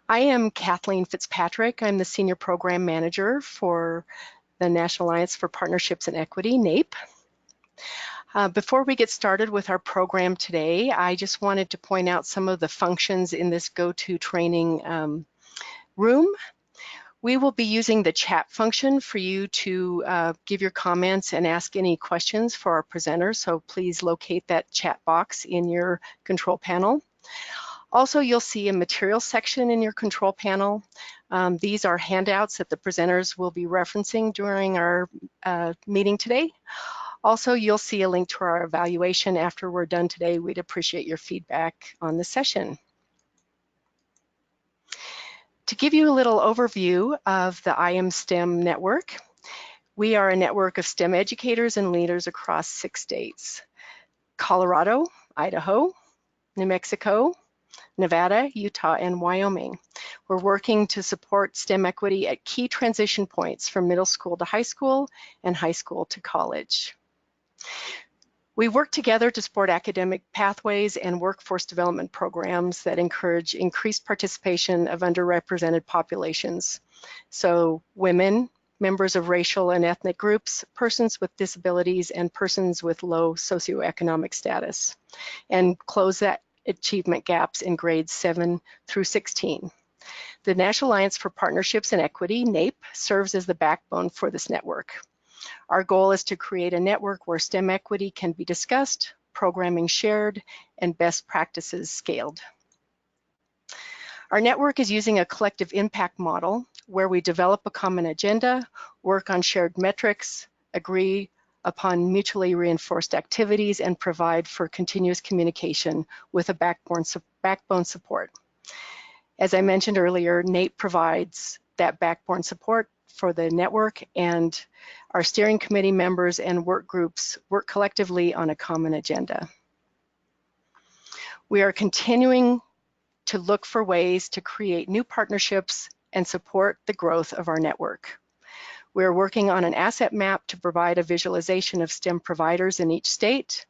I am Kathleen Fitzpatrick. I'm the Senior Program Manager for the National Alliance for Partnerships and Equity, NAEP. Before we get started with our program today, I just wanted to point out some of the functions in this go-to training room. We will be using the chat function for you to give your comments and ask any questions for our presenters, so please locate that chat box in your control panel. Also, you'll see a materials section in your control panel. These are handouts that the presenters will be referencing during our meeting today. Also, you'll see a link to our evaluation after we're done today. We'd appreciate your feedback on the session. To give you a little overview of the IMSTEM network, we are a network of STEM educators and leaders across 6 states: Colorado, Idaho, New Mexico, Nevada, Utah, and Wyoming. We're working to support STEM equity at key transition points from middle school to high school and high school to college. We work together to support academic pathways and workforce development programs that encourage increased participation of underrepresented populations. So women, members of racial and ethnic groups, persons with disabilities, and persons with low socioeconomic status, and close that achievement gaps in grades 7 through 16. The National Alliance for Partnerships and Equity, NAEP, serves as the backbone for this network. Our goal is to create a network where STEM equity can be discussed, programming shared, and best practices scaled. Our network is using a collective impact model where we develop a common agenda, work on shared metrics, agree upon mutually reinforced activities, and provide for continuous communication with a backbone support. As I mentioned earlier, NAEP provides that backbone support for the network, and our steering committee members and work groups work collectively on a common agenda. We are continuing to look for ways to create new partnerships and support the growth of our network. We're working on an asset map to provide a visualization of STEM providers in each state.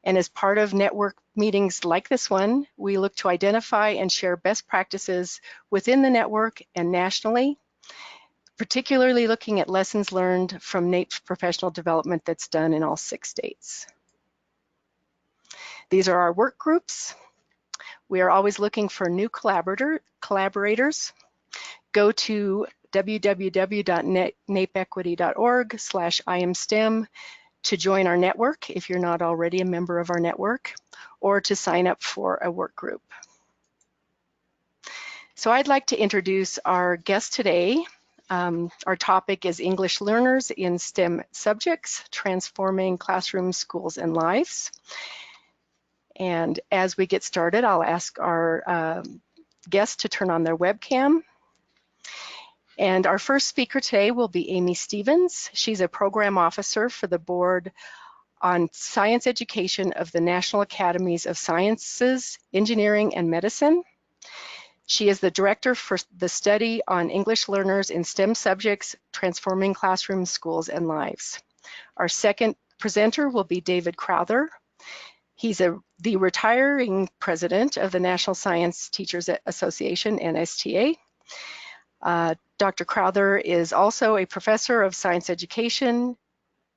And as part of network meetings like this one, we look to identify and share best practices within the network and nationally, particularly looking at lessons learned from NAEP's professional development that's done in all 6 states. These are our work groups. We are always looking for new collaborators. Go to www.naepequity.org/imstem to join our network if you're not already a member of our network, or to sign up for a work group. So I'd like to introduce our guest today. Our topic is English learners in STEM subjects, transforming classrooms, schools, and lives. And as we get started, I'll ask our guests to turn on their webcam. And our first speaker today will be Amy Stevens. She's a program officer for the Board on Science Education of the National Academies of Sciences, Engineering, and Medicine. She is the director for the study on English learners in STEM subjects, transforming classrooms, schools, and lives. Our second presenter will be David Crowther. He's the retiring president of the National Science Teachers Association, NSTA. Dr. Crowther is also a professor of science education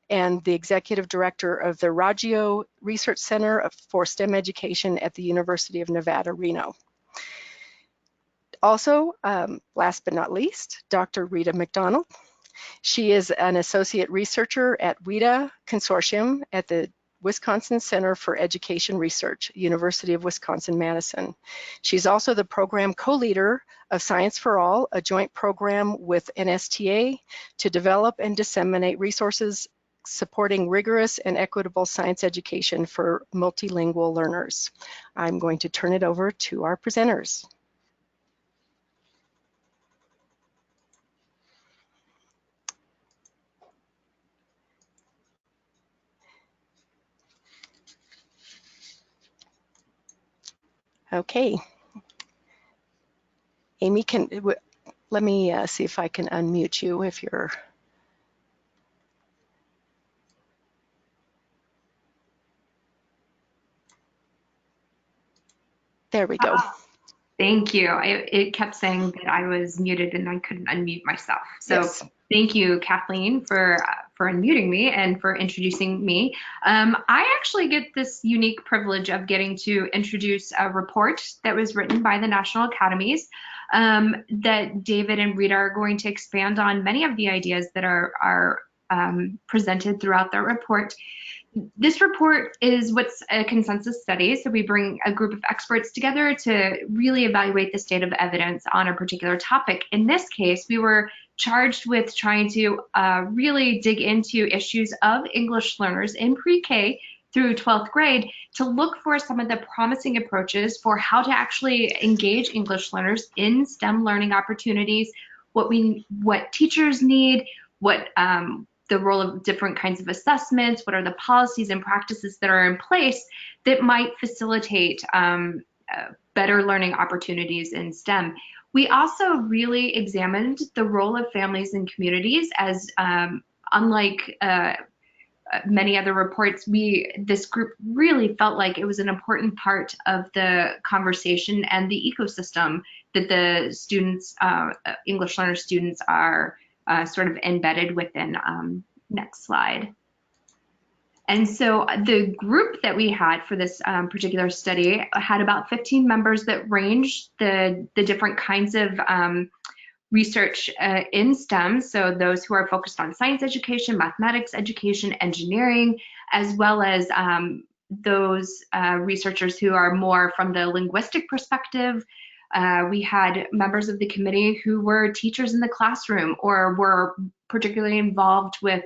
and the executive director of the Raggio Research Center for STEM Education at the University of Nevada, Reno. Also, last but not least, Dr. Rita McDonald. She is an associate researcher at WIDA Consortium at the Wisconsin Center for Education Research, University of Wisconsin-Madison. She's also the program co-leader of Science for All, a joint program with NSTA to develop and disseminate resources supporting rigorous and equitable science education for multilingual learners. I'm going to turn it over to our presenters. Okay. Amy, let me see if I can unmute you if you're... There we go. Thank you. It kept saying that I was muted and I couldn't unmute myself. So Yes. thank you, Kathleen, for unmuting me and for introducing me. I actually get this unique privilege of getting to introduce a report that was written by the National Academies that David and Rita are going to expand on many of the ideas that are presented throughout the report. This report is what's a consensus study. So we bring a group of experts together to really evaluate the state of evidence on a particular topic. In this case, we were charged with trying to really dig into issues of English learners in pre-K through 12th grade to look for some of the promising approaches for how to actually engage English learners in STEM learning opportunities, what teachers need, what the role of different kinds of assessments, what are the policies and practices that are in place that might facilitate better learning opportunities in STEM. We also really examined the role of families and communities as unlike many other reports, this group really felt like it was an important part of the conversation and the ecosystem that the students, English learner students, are sort of embedded within. Next slide. And so the group that we had for this particular study had about 15 members that ranged the different kinds of research in STEM, so those who are focused on science education, mathematics education, engineering, as well as those researchers who are more from the linguistic perspective. We had members of the committee who were teachers in the classroom or were particularly involved with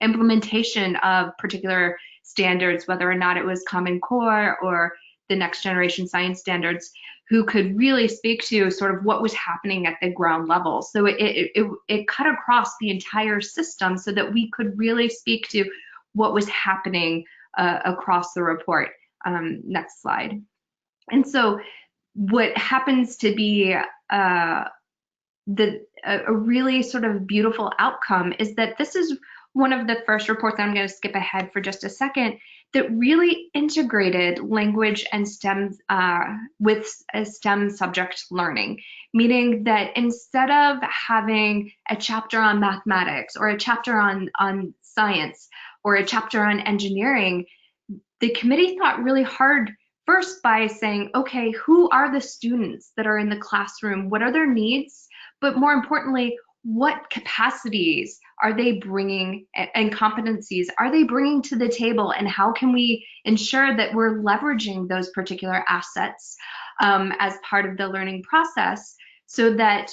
implementation of particular standards, whether or not it was Common Core or the next generation science standards, who could really speak to sort of what was happening at the ground level. So it cut across the entire system so that we could really speak to what was happening across the report. Next slide. And so what happens to be a really sort of beautiful outcome is that this is one of the first reports, I'm going to skip ahead for just a second, that really integrated language and STEM with a STEM subject learning, meaning that instead of having a chapter on mathematics or a chapter on science or a chapter on engineering, the committee thought really hard first by saying, okay, who are the students that are in the classroom? What are their needs? But more importantly, what capacities are they bringing and competencies are they bringing to the table, and how can we ensure that we're leveraging those particular assets as part of the learning process, so that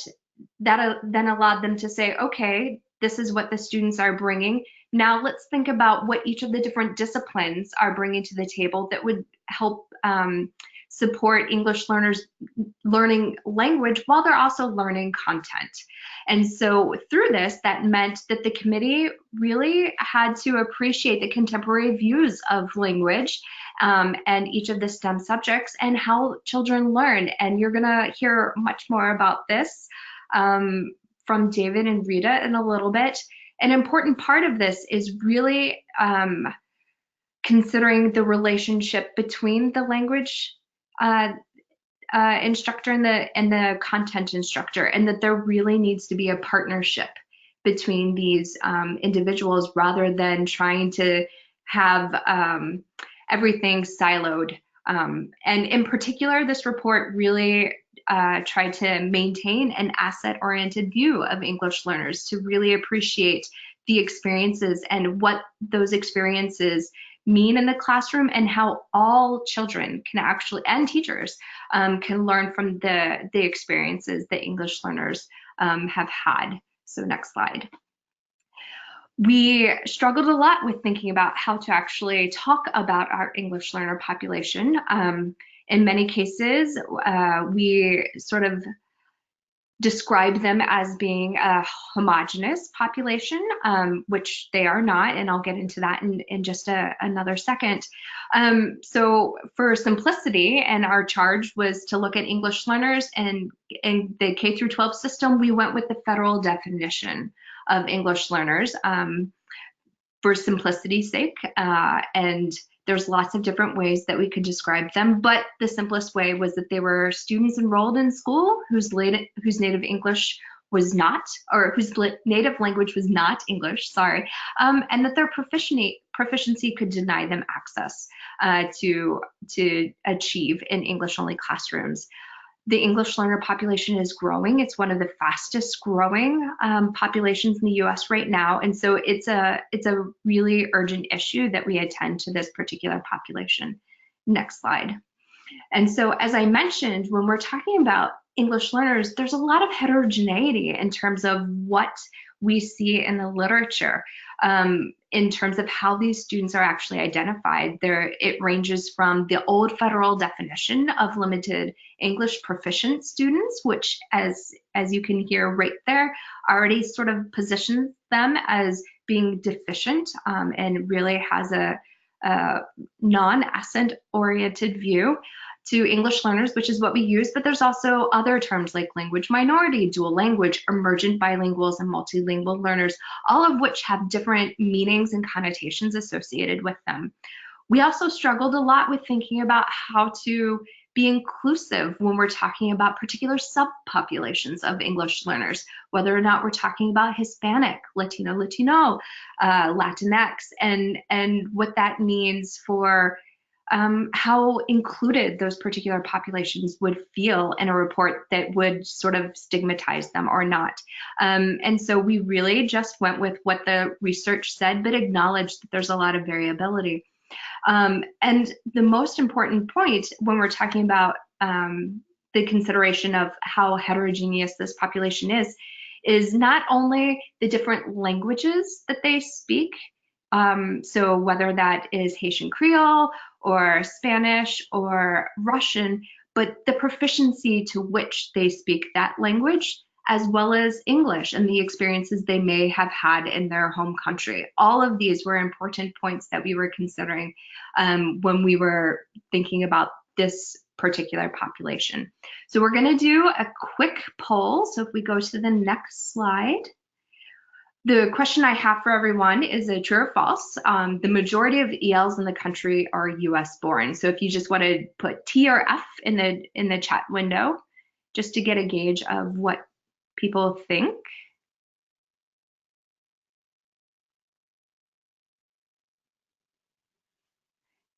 then allowed them to say, okay, this is what the students are bringing. Now let's think about what each of the different disciplines are bringing to the table that would help support English learners learning language while they're also learning content. And so through this, that meant that the committee really had to appreciate the contemporary views of language and each of the STEM subjects and how children learn. And you're gonna hear much more about this from David and Rita in a little bit. An important part of this is really considering the relationship between the language instructor and the content instructor, and that there really needs to be a partnership between these individuals rather than trying to have everything siloed. And in particular, this report really tried to maintain an asset-oriented view of English learners to really appreciate the experiences and what those experiences mean in the classroom, and how all children can actually, and teachers, can learn from the experiences that English learners have had. So next slide. We struggled a lot with thinking about how to actually talk about our English learner population. In many cases, we sort of describe them as being a homogenous population, which they are not, and I'll get into that in just another second. So for simplicity, and our charge was to look at English learners, and in the K through 12 system, we went with the federal definition of English learners for simplicity's sake, and There's lots of different ways that we could describe them, but the simplest way was that they were students enrolled in school whose native English was not, or whose native language was not English, sorry, and that their proficiency could deny them access to achieve in English-only classrooms. The English learner population is growing. It's one of the fastest growing populations in the US right now. And so it's a really urgent issue that we attend to this particular population. Next slide. And so as I mentioned, when we're talking about English learners, there's a lot of heterogeneity in terms of what we see in the literature. In terms of how these students are actually identified. It ranges from the old federal definition of limited English proficient students, which as you can hear right there, already sort of positions them as being deficient and really has a non-accent oriented view, to English learners, which is what we use, but there's also other terms like language minority, dual language, emergent bilinguals, and multilingual learners, all of which have different meanings and connotations associated with them. We also struggled a lot with thinking about how to be inclusive when we're talking about particular subpopulations of English learners, whether or not we're talking about Hispanic, Latino, Latinx, and what that means for how included those particular populations would feel in a report that would sort of stigmatize them or not. And so we really just went with what the research said, but acknowledged that there's a lot of variability. And the most important point when we're talking about the consideration of how heterogeneous this population is not only the different languages that they speak, so whether that is Haitian Creole or Spanish or Russian, but the proficiency to which they speak that language, as well as English and the experiences they may have had in their home country. All of these were important points that we were considering when we were thinking about this particular population. So we're going to do a quick poll. So if we go to the next slide. The question I have for everyone is a true or false. The majority of ELs in the country are US born. So if you just want to put T or F in the chat window, just to get a gauge of what people think.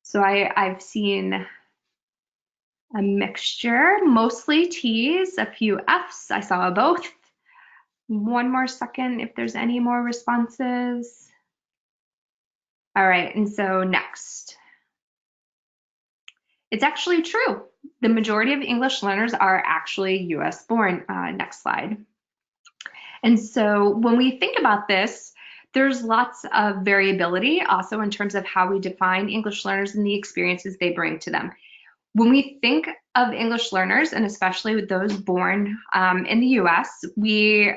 So I've seen a mixture, mostly T's, a few F's. I saw both. One more second if there's any more responses. All right, and so next. It's actually true. The majority of English learners are actually US born. Next slide. And so when we think about this, there's lots of variability also in terms of how we define English learners and the experiences they bring to them. When we think of English learners, and especially with those born in the US, we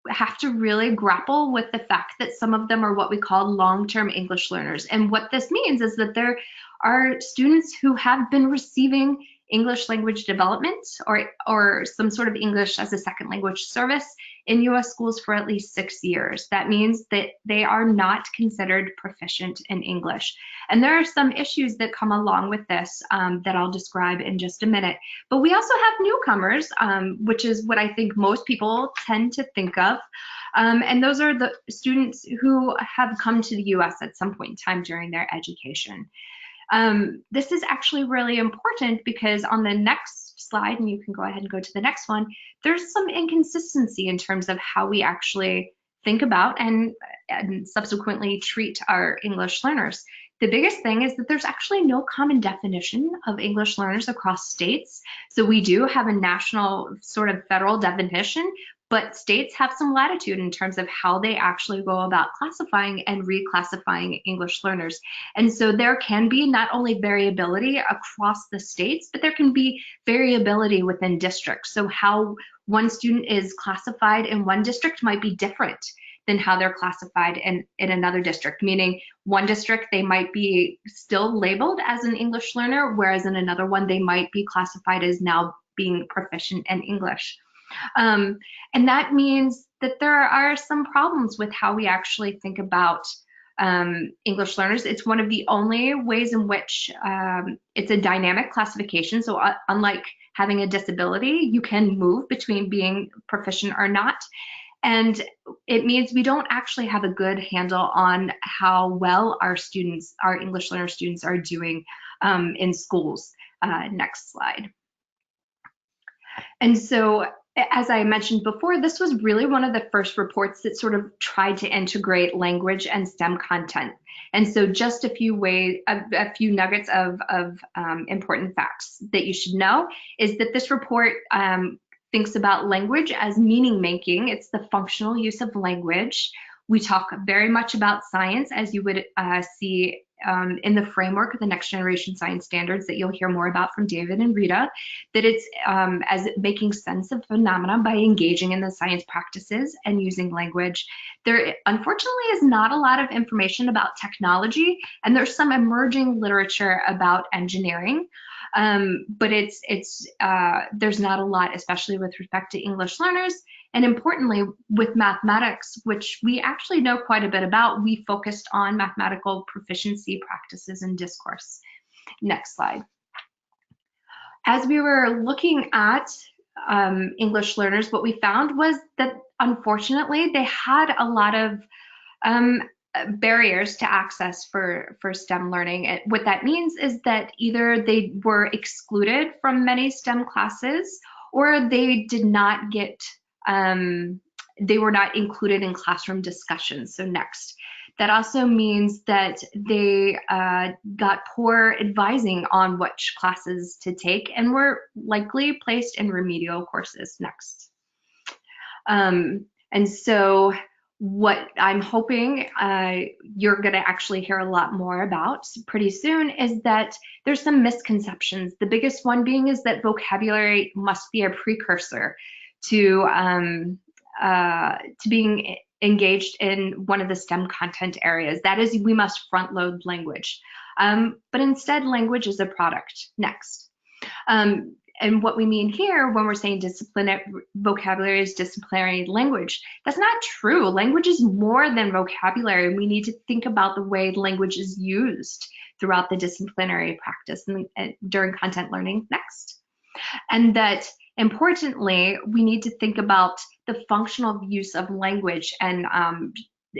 have to really grapple with the fact that some of them are what we call long-term English learners. And what this means is that there are students who have been receiving English language development or some sort of English as a second language service in US schools for at least 6 years. That means that they are not considered proficient in English. And there are some issues that come along with this that I'll describe in just a minute. But we also have newcomers, which is what I think most people tend to think of. And those are the students who have come to the US at some point in time during their education. This is actually really important because on the next slide, and you can go ahead and go to the next one, there's some inconsistency in terms of how we actually think about and subsequently treat our English learners. The biggest thing is that there's actually no common definition of English learners across states. So we do have a national sort of federal definition, but states have some latitude in terms of how they actually go about classifying and reclassifying English learners. And so there can be not only variability across the states, but there can be variability within districts. So how one student is classified in one district might be different than how they're classified in another district, meaning one district they might be still labeled as an English learner, whereas in another one they might be classified as now being proficient in English. And that means that there are some problems with how we actually think about English learners. It's one of the only ways in which it's a dynamic classification. So unlike having a disability, you can move between being proficient or not. And it means we don't actually have a good handle on how well our students, our English learner students, are doing in schools. Next slide. And so, as I mentioned before, this was really one of the first reports that sort of tried to integrate language and STEM content. And so just a few nuggets of important facts that you should know is that this report thinks about language as meaning making. It's the functional use of language. We talk very much about science, as you would see in the framework of the next generation science standards that you'll hear more about from David and Rita, that it's as making sense of phenomena by engaging in the science practices and using language. There unfortunately is not a lot of information about technology, and there's some emerging literature about engineering. But there's not a lot, especially with respect to English learners. And importantly, with mathematics, which we actually know quite a bit about, we focused on mathematical proficiency practices and discourse. Next slide. As we were looking at English learners, what we found was that unfortunately they had a lot of barriers to access for STEM learning. What that means is that either they were excluded from many STEM classes, or they did not get, they were not included in classroom discussions. So next. That also means that they got poor advising on which classes to take and were likely placed in remedial courses. Next. And so what I'm hoping you're going to actually hear a lot more about pretty soon is that there's some misconceptions. The biggest one being is that vocabulary must be a precursor to being engaged in one of the STEM content areas. That is, we must front load language. But instead, language is a product. Next. And what we mean here when we're saying vocabulary is disciplinary language, that's not true. Language is more than vocabulary. We need to think about the way language is used throughout the disciplinary practice and during content learning. Next. And that importantly, we need to think about the functional use of language and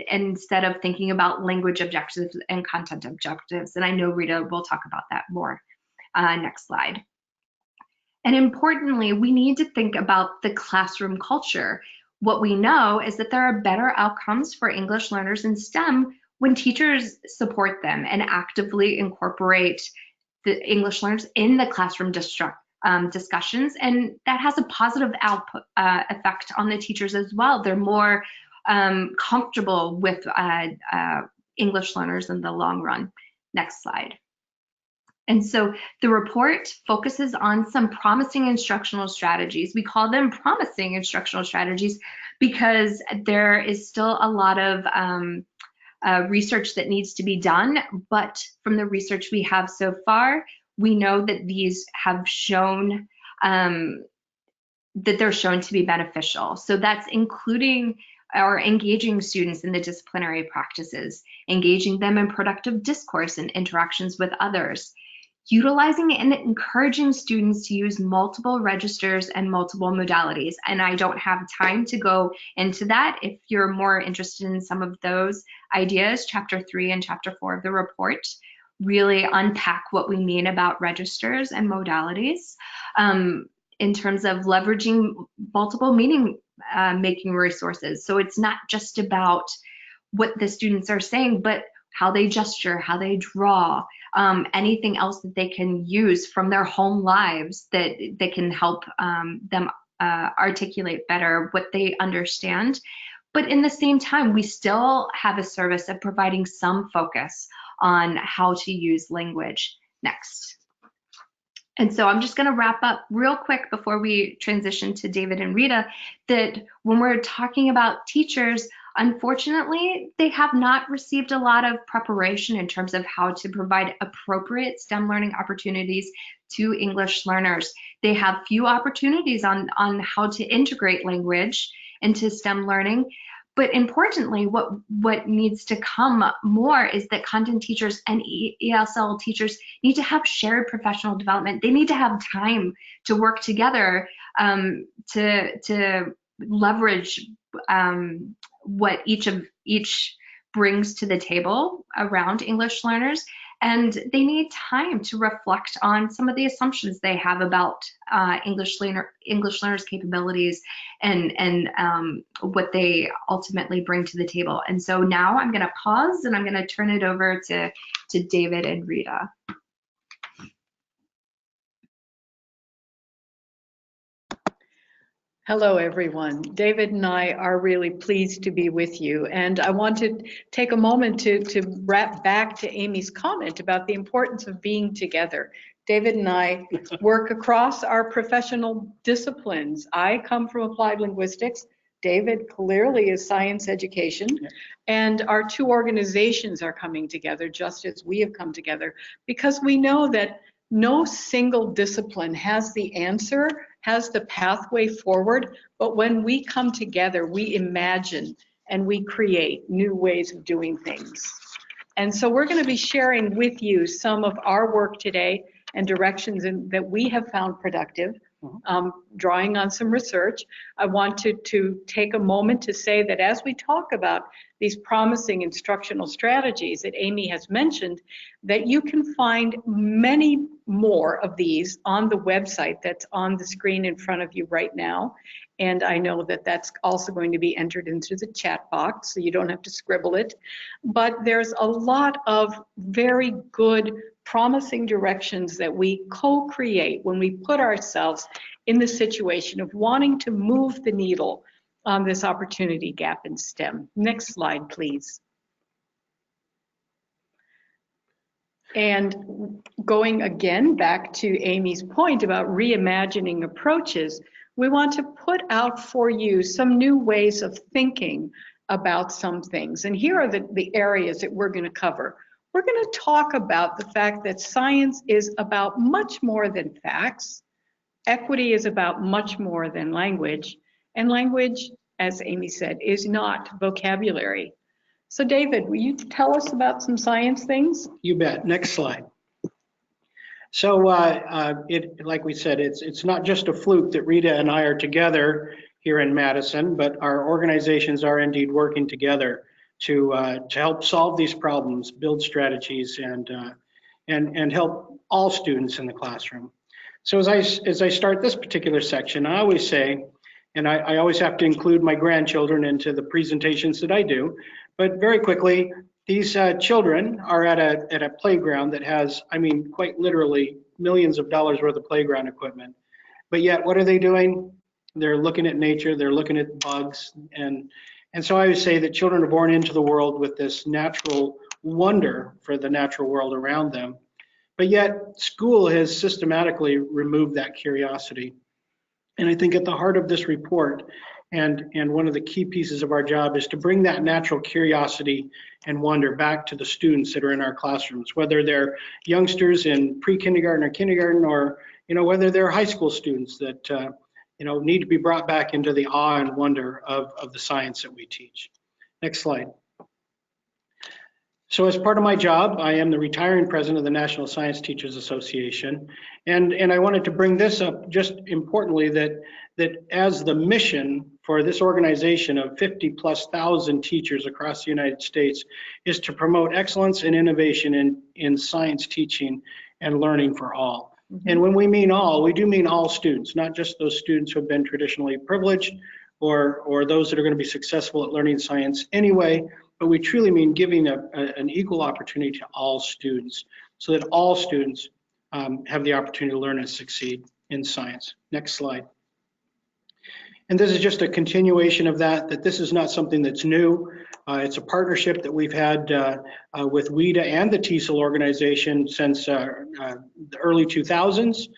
instead of thinking about language objectives and content objectives. And I know Rita will talk about that more. Next slide. And importantly, we need to think about the classroom culture. What we know is that there are better outcomes for English learners in STEM when teachers support them and actively incorporate the English learners in the classroom discussions, and that has a positive effect on the teachers as well. They're more comfortable with English learners in the long run. Next slide. And so the report focuses on some promising instructional strategies. We call them promising instructional strategies because there is still a lot of research that needs to be done, but from the research we have so far, we know that these have shown that they're shown to be beneficial. So that's including or engaging students in the disciplinary practices, engaging them in productive discourse and interactions with others, utilizing and encouraging students to use multiple registers and multiple modalities. And I don't have time to go into that. If you're more interested in some of those ideas, Chapter 3 and Chapter 4 of the report really unpack what we mean about registers and modalities in terms of leveraging multiple meaning making resources. So it's not just about what the students are saying, but how they gesture, how they draw, anything else that they can use from their home lives that can help them articulate better what they understand. But in the same time, we still have a service of providing some focus on how to use language. Next. And so I'm just going to wrap up real quick before we transition to David and Rita, that when we're talking about teachers, unfortunately, they have not received a lot of preparation in terms of how to provide appropriate STEM learning opportunities to English learners. They have few opportunities on how to integrate language into STEM learning, But importantly, what needs to come more is that content teachers and ESL teachers need to have shared professional development. They need to have time to work together to leverage what each brings to the table around English learners. And they need time to reflect on some of the assumptions they have about English learners' capabilities and what they ultimately bring to the table. And so now I'm going to pause and I'm going to turn it over to David and Rita. Hello, everyone. David and I are really pleased to be with you. And I want to take a moment to wrap back to Amy's comment about the importance of being together. David and I work across our professional disciplines. I come from applied linguistics. David clearly is science education. And our two organizations are coming together just as we have come together, because we know that no single discipline has the answer, has the pathway forward, but when we come together, we imagine and we create new ways of doing things. And so we're going to be sharing with you some of our work today and directions that we have found productive, drawing on some research. I want to take a moment to say that as we talk about these promising instructional strategies that Amy has mentioned, that you can find many more of these on the website that's on the screen in front of you right now. And I know that that's also going to be entered into the chat box, so you don't have to scribble it. But there's a lot of very good, promising directions that we co-create when we put ourselves in the situation of wanting to move the needle on this opportunity gap in STEM. Next slide, please. And going again back to Amy's point about reimagining approaches, we want to put out for you some new ways of thinking about some things. And here are the areas that we're going to cover. We're going to talk about the fact that science is about much more than facts. Equity is about much more than language. And language, as Amy said, is not vocabulary. So David, will you tell us about some science things? You bet. Next slide. So like we said, it's not just a fluke that Rita and I are together here in Madison, but our organizations are indeed working together to help solve these problems, build strategies, and help all students in the classroom. So as I start this particular section, I always say, and I always have to include my grandchildren into the presentations that I do, but very quickly, these children are at a playground that has, I mean, quite literally millions of dollars worth of playground equipment. But yet, what are they doing? They're looking at nature, they're looking at bugs, and so I always say that children are born into the world with this natural wonder for the natural world around them. But yet, school has systematically removed that curiosity. And I think at the heart of this report, and one of the key pieces of our job is to bring that natural curiosity and wonder back to the students that are in our classrooms, whether they're youngsters in pre-kindergarten or kindergarten, or whether they're high school students that need to be brought back into the awe and wonder of the science that we teach. Next slide. So as part of my job, I am the retiring president of the National Science Teachers Association, and I wanted to bring this up just importantly that as the mission for this organization of 50,000+ teachers across the United States is to promote excellence and innovation in science teaching and learning for all. Mm-hmm. And when we mean all, we do mean all students, not just those students who have been traditionally privileged or those that are going to be successful at learning science anyway, but we truly mean giving an equal opportunity to all students so that all students have the opportunity to learn and succeed in science. Next slide. And this is just a continuation of that this is not something that's new. It's a partnership that we've had with WIDA and the TESOL organization since the early 2000s,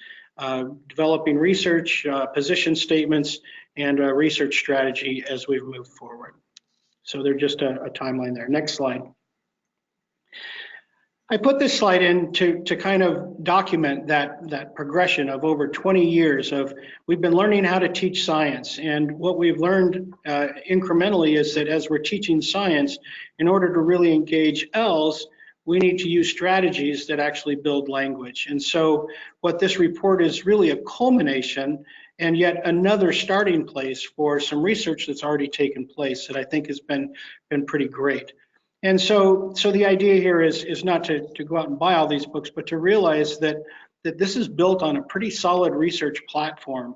developing research, position statements, and a research strategy as we've moved forward. So there's just a timeline there. Next slide. I put this slide in to kind of document that progression of over 20 years of we've been learning how to teach science. And what we've learned incrementally is that as we're teaching science, in order to really engage ELs, we need to use strategies that actually build language. And so what this report is really a culmination and yet another starting place for some research that's already taken place that I think has been pretty great. And so the idea here is not to go out and buy all these books, but to realize that this is built on a pretty solid research platform,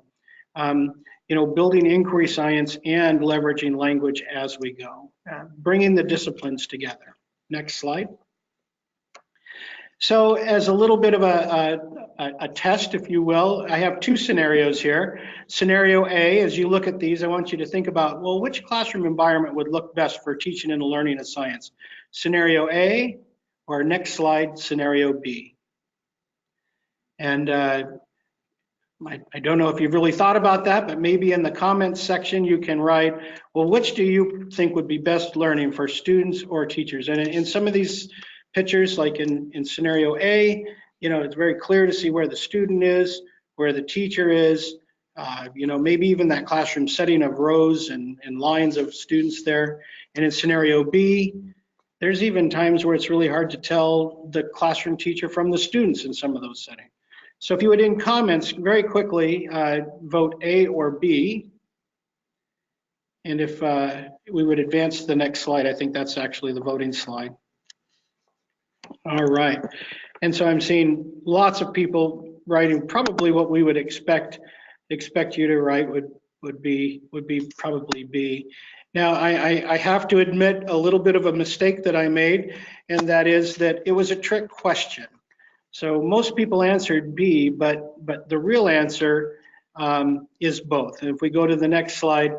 building inquiry science and leveraging language as we go, bringing the disciplines together. Next slide. So as a little bit of a test, if you will, I have two scenarios here. Scenario A, as you look at these, I want you to think about, well, which classroom environment would look best for teaching and learning of science? Scenario A, or next slide, scenario B. And I don't know if you've really thought about that, but maybe in the comments section you can write, well, which do you think would be best learning for students or teachers? And in some of these pictures, like in scenario A, it's very clear to see where the student is, where the teacher is, maybe even that classroom setting of rows and lines of students there. And in scenario B, there's even times where it's really hard to tell the classroom teacher from the students in some of those settings. So if you would, in comments, very quickly vote A or B. And if we would advance to the next slide, I think that's actually the voting slide. All right, and so I'm seeing lots of people writing probably what we would expect you to write would be probably B. Now I have to admit a little bit of a mistake that I made, and that is that it was a trick question. So most people answered B, but the real answer is both. And if we go to the next slide,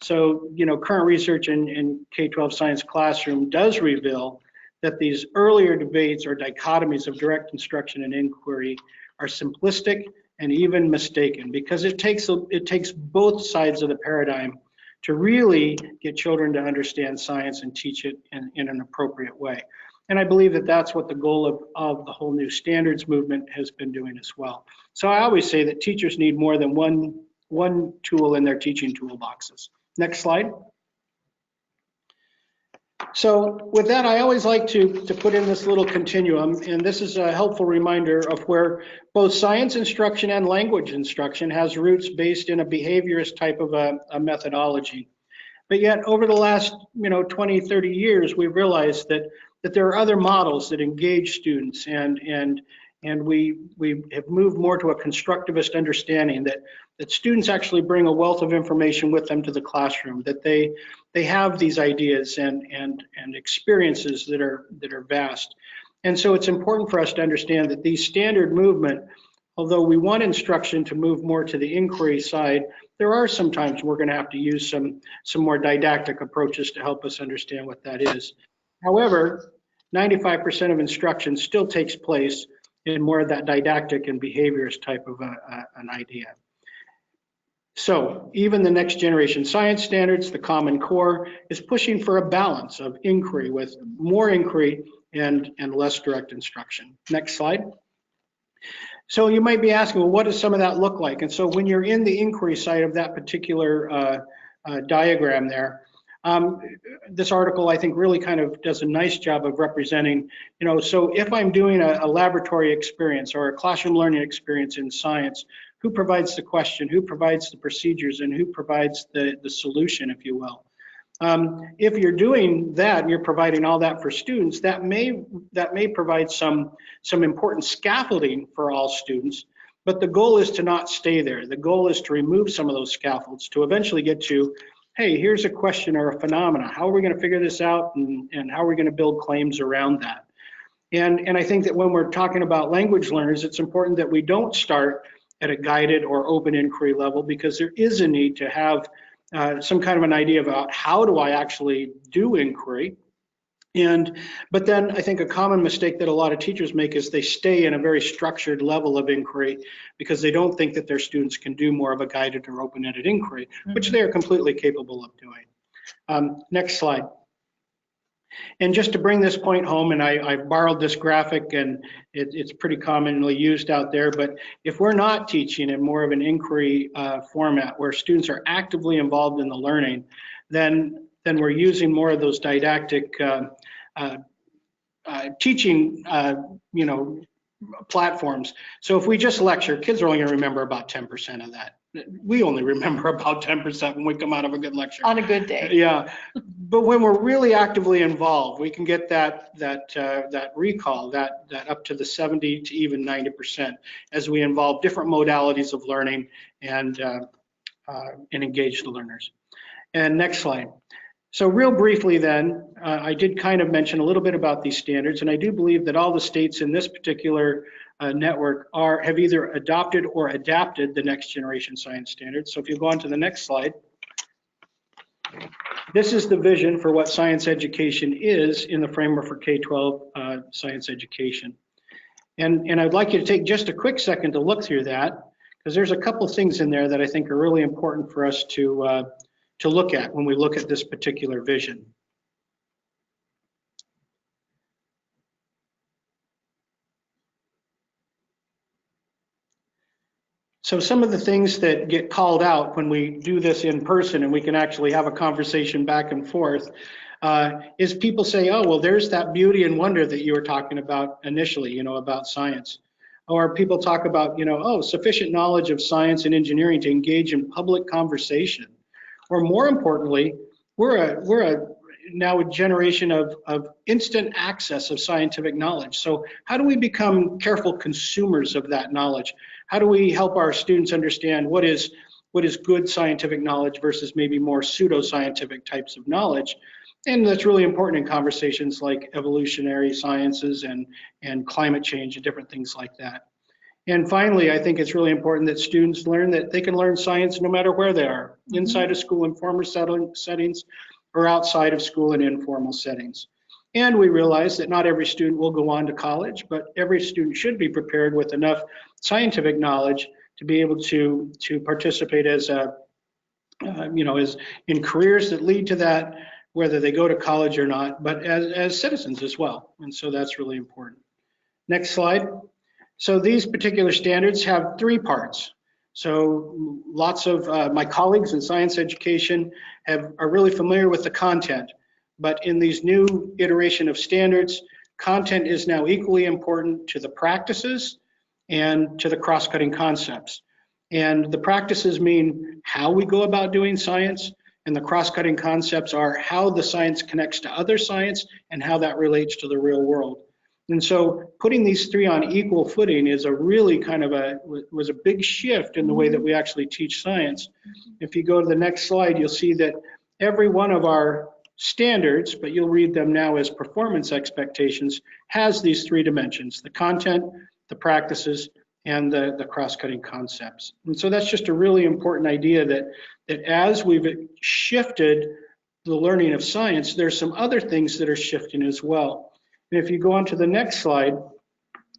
so current research in K-12 science classroom does reveal that these earlier debates or dichotomies of direct instruction and inquiry are simplistic and even mistaken, because it takes both sides of the paradigm to really get children to understand science and teach it in an appropriate way. And I believe that that's what the goal of the whole new standards movement has been doing as well. So I always say that teachers need more than one tool in their teaching toolboxes. Next slide. So with that, I always like to put in this little continuum, and this is a helpful reminder of where both science instruction and language instruction has roots based in a behaviorist type of a methodology. But yet over the last 20, 30 years, we've realized that there are other models that engage students, and we have moved more to a constructivist understanding that students actually bring a wealth of information with them to the classroom, that they have these ideas and experiences that are vast. And so it's important for us to understand that these standard movement, although we want instruction to move more to the inquiry side, there are some times we're going to have to use some more didactic approaches to help us understand what that is. However, 95% of instruction still takes place in more of that didactic and behaviorist type of an idea. So even the next generation science standards, the Common Core, is pushing for a balance of inquiry with more inquiry and less direct instruction. Next slide. So you might be asking, well, what does some of that look like? And so when you're in the inquiry side of that particular diagram there, this article, I think, really kind of does a nice job of representing, so if I'm doing a laboratory experience or a classroom learning experience in science, who provides the question, who provides the procedures, and who provides the solution, if you will. If you're doing that and you're providing all that for students, that may provide some important scaffolding for all students, but the goal is to not stay there. The goal is to remove some of those scaffolds to eventually get to, hey, here's a question or a phenomena. How are we going to figure this out, and how are we going to build claims around that? And I think that when we're talking about language learners, it's important that we don't start at a guided or open inquiry level, because there is a need to have some kind of an idea about how do I actually do inquiry. But then I think a common mistake that a lot of teachers make is they stay in a very structured level of inquiry because they don't think that their students can do more of a guided or open-ended inquiry, which they are completely capable of doing. Next slide. And just to bring this point home, and I've borrowed this graphic, and it's pretty commonly used out there, but if we're not teaching in more of an inquiry format where students are actively involved in the learning, then we're using more of those didactic teaching platforms. So if we just lecture, kids are only going to remember about 10% of that. We only remember about 10% when we come out of a good lecture. On a good day. Yeah, but when we're really actively involved, we can get that recall, that up to the 70 to even 90% as we involve different modalities of learning and engage the learners. And next slide. So real briefly then, I did kind of mention a little bit about these standards, and I do believe that all the states in this particular network have either adopted or adapted the next generation science standards. So if you go on to the next slide, this is the vision for what science education is in the framework for K-12 science education. And I'd like you to take just a quick second to look through that, because there's a couple things in there that I think are really important for us to look at when we look at this particular vision. So some of the things that get called out when we do this in person and we can actually have a conversation back and forth is people say, oh, well, there's that beauty and wonder that you were talking about initially, about science. Or people talk about, oh, sufficient knowledge of science and engineering to engage in public conversation. Or more importantly, we're now a generation of instant access of scientific knowledge. So how do we become careful consumers of that knowledge? How do we help our students understand what is good scientific knowledge versus maybe more pseudoscientific types of knowledge? And that's really important in conversations like evolutionary sciences and climate change and different things like that. And finally, I think it's really important that students learn that they can learn science no matter where they are, inside of school in formal settings or outside of school in informal settings. And we realize that not every student will go on to college, but every student should be prepared with enough scientific knowledge to be able to participate as in careers that lead to that, whether they go to college or not, but as citizens as well. And so that's really important. Next slide. So these particular standards have 3 parts. So lots of my colleagues in science education are really familiar with the content, but in these new iteration of standards, content is now equally important to the practices and to the cross-cutting concepts. And the practices mean how we go about doing science, and the cross-cutting concepts are how the science connects to other science and how that relates to the real world. And so putting these 3 on equal footing is a really was a big shift in the way that we actually teach science. If you go to the next slide, you'll see that every one of our standards, but you'll read them now as performance expectations, has these 3 dimensions: the content, the practices, and the cross-cutting concepts. And so that's just a really important idea that as we've shifted the learning of science, there's some other things that are shifting as well. And if you go on to the next slide,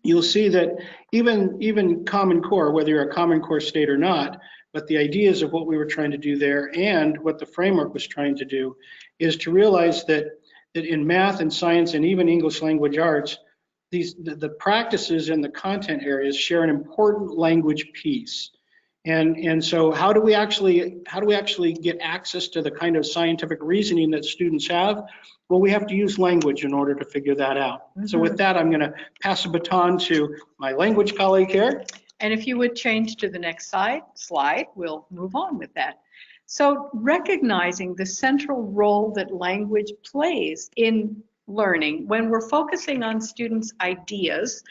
you'll see that even Common Core, whether you're a Common Core state or not, but the ideas of what we were trying to do there and what the framework was trying to do is to realize that in math and science and even English language arts, the practices and the content areas share an important language piece. And so how do we actually get access to the kind of scientific reasoning that students have? Well, we have to use language in order to figure that out. So with that, I'm going to pass the baton to my language colleague here. And if you would change to the next slide, we'll move on with that. So recognizing the central role that language plays in learning, when we're focusing on students' ideas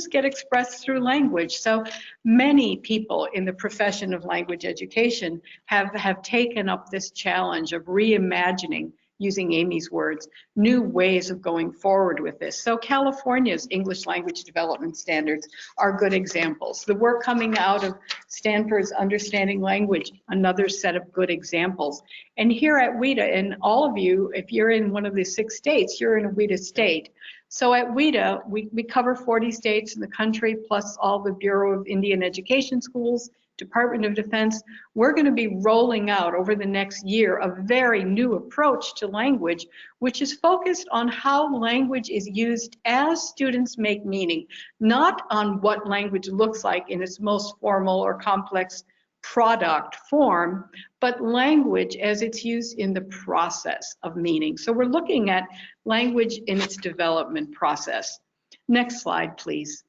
get expressed through language. So many people in the profession of language education have taken up this challenge of reimagining, using Amy's words, new ways of going forward with this. So California's English language development standards are good examples. The work coming out of Stanford's Understanding Language, another set of good examples. And here at WIDA, and all of you, if you're in one of the 6 states, you're in a WIDA state, So at WIDA, we cover 40 states in the country, plus all the Bureau of Indian Education Schools, Department of Defense. We're going to be rolling out over the next year a very new approach to language, which is focused on how language is used as students make meaning, not on what language looks like in its most formal or complex product form, but language as it's used in the process of meaning. So we're looking at language in its development process. Next slide, please.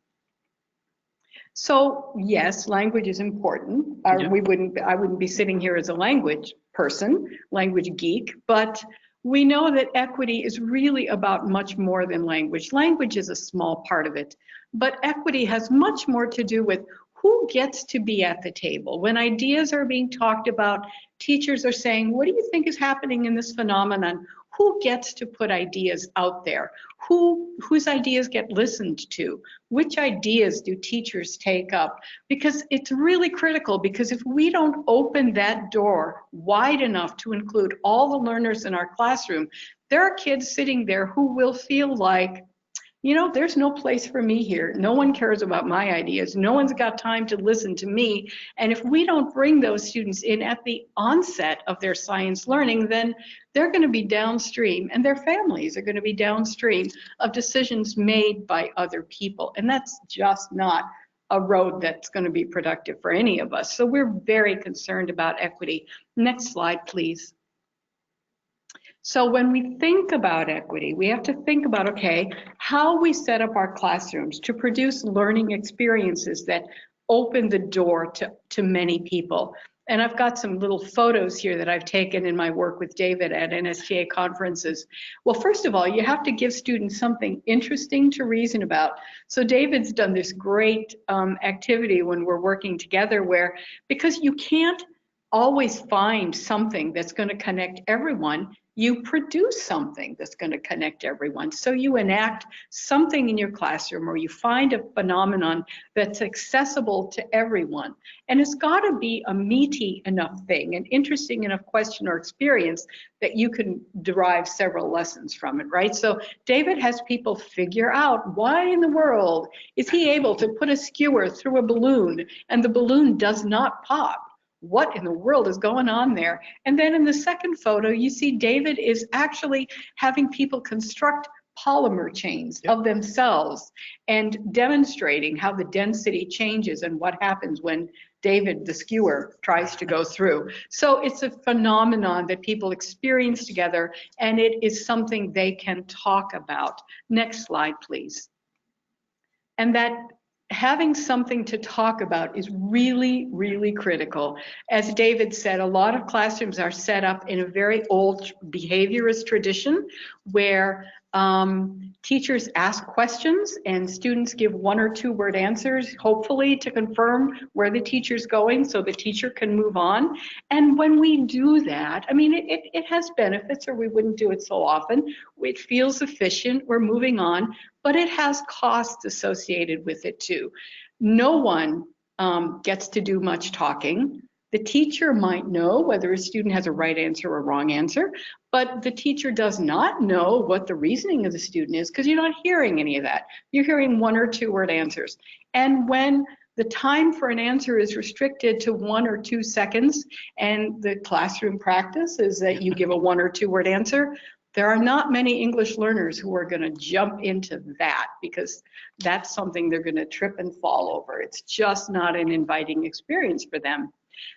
So yes, language is important. I wouldn't be sitting here as a language person, language geek, but we know that equity is really about much more than language. Language is a small part of it, but equity has much more to do with who gets to be at the table. When ideas are being talked about, teachers are saying, what do you think is happening in this phenomenon? Who gets to put ideas out there? Whose ideas get listened to? Which ideas do teachers take up? Because it's really critical, because if we don't open that door wide enough to include all the learners in our classroom, there are kids sitting there who will feel like, you know, there's no place for me here. No one cares about my ideas. No one's got time to listen to me. And if we don't bring those students in at the onset of their science learning, then they're going to be downstream, and their families are going to be downstream of decisions made by other people. And that's just not a road that's going to be productive for any of us. So we're very concerned about equity. Next slide, please. So when we think about equity, we have to think about, okay, how we set up our classrooms to produce learning experiences that open the door to many people. And I've got some little photos here that I've taken in my work with David at NSTA conferences. Well, first of all, you have to give students something interesting to reason about. So David's done this great activity when we're working together where, because you can't always find something that's going to connect everyone, you produce something that's going to connect everyone. So you enact something in your classroom, or you find a phenomenon that's accessible to everyone. And it's got to be a meaty enough thing, an interesting enough question or experience that you can derive several lessons from it, right? So David has people figure out, why in the world is he able to put a skewer through a balloon and the balloon does not pop? What in the world is going on there? And then in the second photo, you see David is actually having people construct polymer chains of themselves and demonstrating how the density changes and what happens when David, the skewer, tries to go through. So it's a phenomenon that people experience together, and it is something they can talk about. Next slide, please. And that having something to talk about is really, really critical. As David said, a lot of classrooms are set up in a very old behaviorist tradition where teachers ask questions and students give 1 or 2 word answers, hopefully to confirm where the teacher's going so the teacher can move on. And when we do that, I mean, it has benefits, or we wouldn't do it so often. It feels efficient, we're moving on, but it has costs associated with it too. No one gets to do much talking. The teacher might know whether a student has a right answer or a wrong answer, but the teacher does not know what the reasoning of the student is, because you're not hearing any of that. You're hearing 1 or 2 word answers. And when the time for an answer is restricted to 1 or 2 seconds, and the classroom practice is that you give a 1 or 2 word answer, there are not many English learners who are going to jump into that, because that's something they're going to trip and fall over. It's just not an inviting experience for them.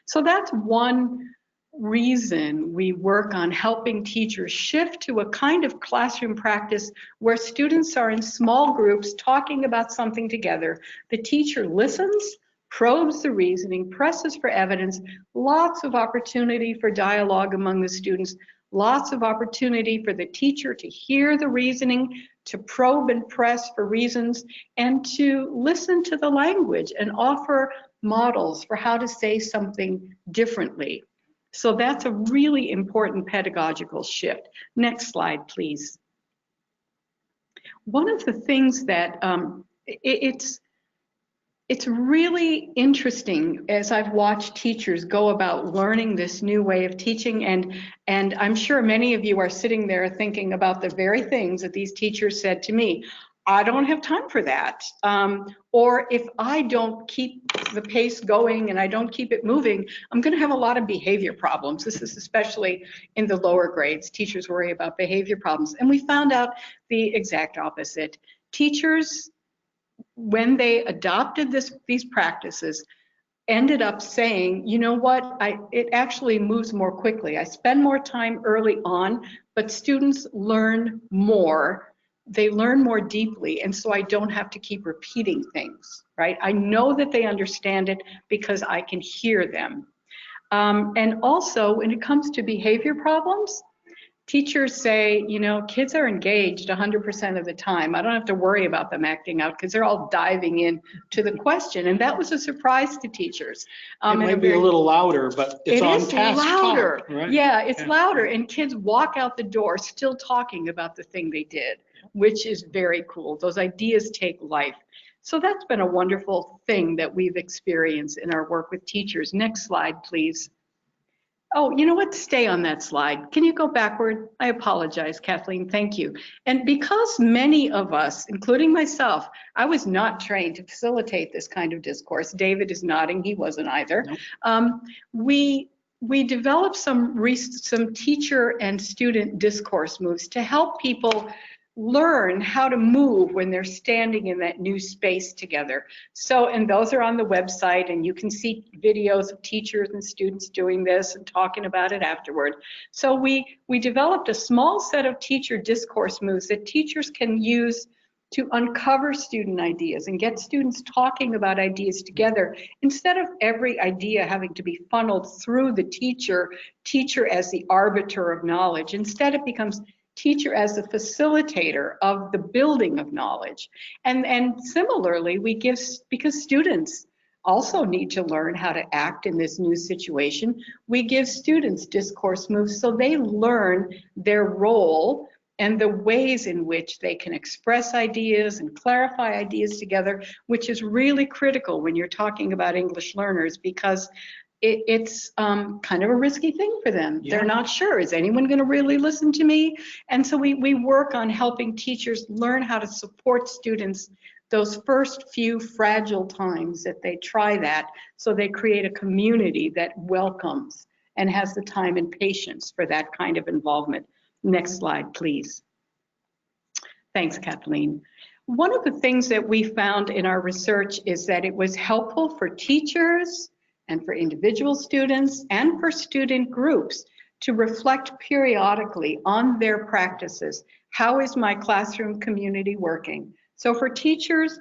So that's one reason we work on helping teachers shift to a kind of classroom practice where students are in small groups talking about something together. The teacher listens, probes the reasoning, presses for evidence, lots of opportunity for dialogue among the students, lots of opportunity for the teacher to hear the reasoning, to probe and press for reasons, and to listen to the language and offer models for how to say something differently. So that's a really important pedagogical shift. Next slide, please. One of the things that it's It's really interesting as I've watched teachers go about learning this new way of teaching, and I'm sure many of you are sitting there thinking about the very things that these teachers said to me. I don't have time for that. Or if I don't keep the pace going and I don't keep it moving, I'm going to have a lot of behavior problems. This is especially in the lower grades. Teachers worry about behavior problems. And we found out the exact opposite. Teachers, when they adopted these practices, ended up saying, you know what, it actually moves more quickly. I spend more time early on, but students learn more. They learn more deeply, and so I don't have to keep repeating things, right? I know that they understand it because I can hear them. And also, when it comes to behavior problems, teachers say, you know, kids are engaged 100% of the time. I don't have to worry about them acting out because they're all diving in to the question. And that was a surprise to teachers. It might be a little louder, but it's on task louder. talk, right? Yeah, it's louder. And kids walk out the door still talking about the thing they did, which is very cool. Those ideas take life. So that's been a wonderful thing that we've experienced in our work with teachers. Next slide, please. Oh, you know what? Stay on that slide. Can you go backward? I apologize, Kathleen. Thank you. And because many of us, including myself, I was not trained to facilitate this kind of discourse. David is nodding. He wasn't either. Nope. We developed some teacher and student discourse moves to help people learn how to move when they're standing in that new space together. So, and those are on the website, and you can see videos of teachers and students doing this and talking about it afterward. So we developed a small set of teacher discourse moves that teachers can use to uncover student ideas and get students talking about ideas together, instead of every idea having to be funneled through the teacher as the arbiter of knowledge. Instead, it becomes teacher as the facilitator of the building of knowledge. And similarly, we give, because students also need to learn how to act in this new situation, we give students discourse moves so they learn their role and the ways in which they can express ideas and clarify ideas together, which is really critical when you're talking about English learners, because it's kind of a risky thing for them. Yeah. They're not sure, is anyone going to really listen to me? And so we work on helping teachers learn how to support students those first few fragile times that they try that, so they create a community that welcomes and has the time and patience for that kind of involvement. Next slide, please. Thanks, Kathleen. One of the things that we found in our research is that it was helpful for teachers and for individual students and for student groups to reflect periodically on their practices. How is my classroom community working? So for teachers,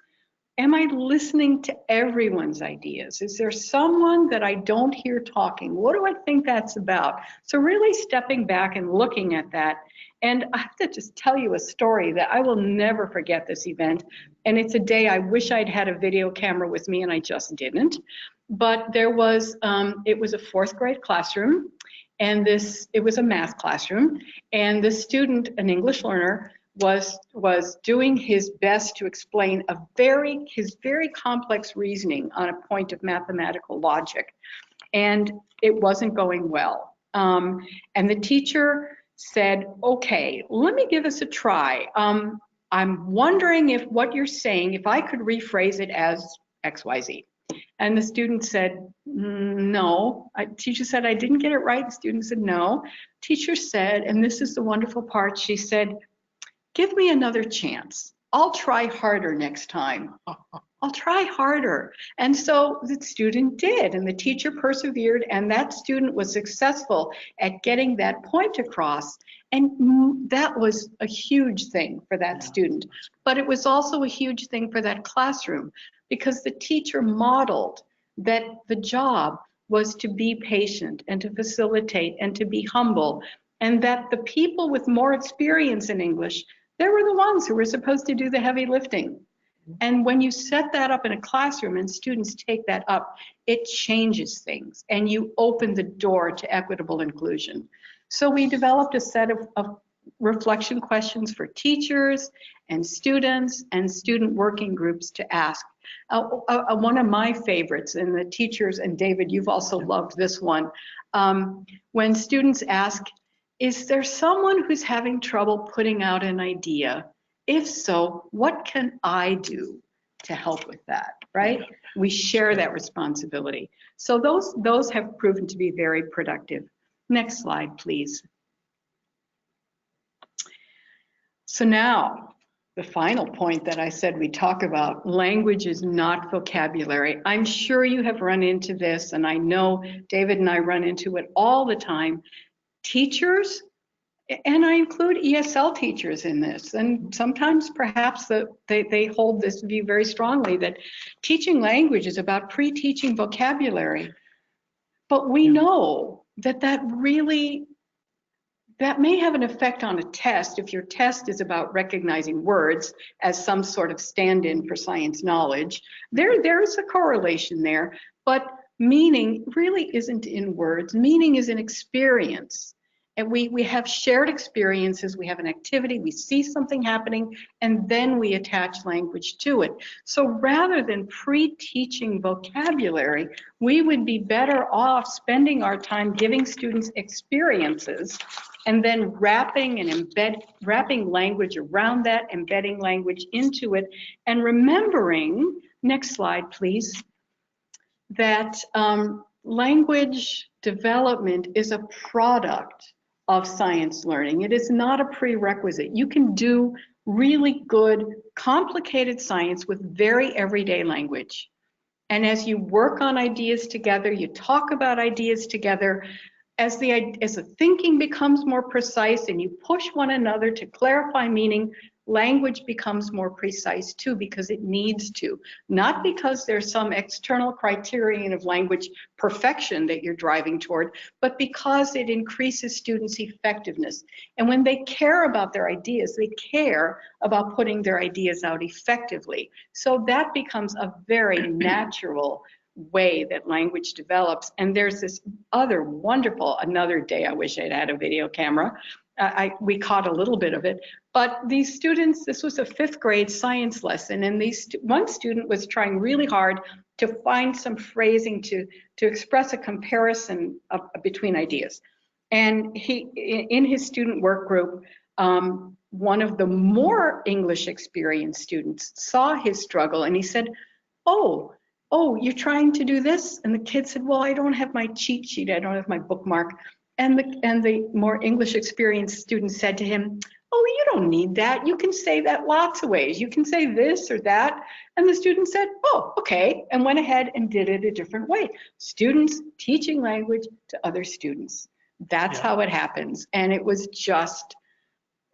am I listening to everyone's ideas? Is there someone that I don't hear talking? What do I think that's about? So really stepping back and looking at that. And I have to just tell you a story that I will never forget this event. And it's a day I wish I'd had a video camera with me, and I just didn't. But there was, it was a 4th grade classroom, and it was a math classroom, and the student, an English learner, was doing his best to explain his very complex reasoning on a point of mathematical logic, and it wasn't going well. And the teacher said, okay, let me give us a try. I'm wondering if what you're saying, if I could rephrase it as XYZ. And the student said, no. Teacher said, I didn't get it right. The student said, no. Teacher said, and this is the wonderful part, she said, give me another chance. I'll try harder next time. I'll try harder. And so the student did, and the teacher persevered, and that student was successful at getting that point across. And that was a huge thing for that student. But it was also a huge thing for that classroom, because the teacher modeled that the job was to be patient and to facilitate and to be humble, and that the people with more experience in English, they were the ones who were supposed to do the heavy lifting. And when you set that up in a classroom and students take that up, it changes things, and you open the door to equitable inclusion. So we developed a set of reflection questions for teachers and students and student working groups to ask. One of my favorites, and the teachers, and David, you've also loved this one, when students ask, is there someone who's having trouble putting out an idea? If so, what can I do to help with that, right? We share that responsibility. So those have proven to be very productive. Next slide, please. So now, the final point that I said we talk about, language is not vocabulary. I'm sure you have run into this, and I know David and I run into it all the time. Teachers, and I include ESL teachers in this, and sometimes perhaps they hold this view very strongly that teaching language is about pre-teaching vocabulary. But we know that that may have an effect on a test if your test is about recognizing words as some sort of stand-in for science knowledge. There is a correlation there, but meaning really isn't in words. Meaning is an experience. And we have shared experiences, we have an activity, we see something happening, and then we attach language to it. So rather than pre-teaching vocabulary, we would be better off spending our time giving students experiences and then wrapping language around that, embedding language into it, and remembering, next slide please, that language development is a product of science learning. It is not a prerequisite. You can do really good, complicated science with very everyday language. And as you work on ideas together, you talk about ideas together, as the thinking becomes more precise and you push one another to clarify meaning, language becomes more precise too, because it needs to. Not because there's some external criterion of language perfection that you're driving toward, but because it increases students' effectiveness. And when they care about their ideas, they care about putting their ideas out effectively. So that becomes a very natural way that language develops. And there's this other wonderful, another day I wish I'd had a video camera. We caught a little bit of it, but these students, this was a 5th grade science lesson, and one student was trying really hard to find some phrasing to express a comparison between ideas. And in his student work group, one of the more English experienced students saw his struggle, and he said, oh, you're trying to do this? And the kid said, well, I don't have my cheat sheet, I don't have my bookmark. And the more English experienced student said to him, oh, you don't need that. You can say that lots of ways. You can say this or that. And the student said, oh, okay, and went ahead and did it a different way. Students teaching language to other students. That's how it happens. And it was just,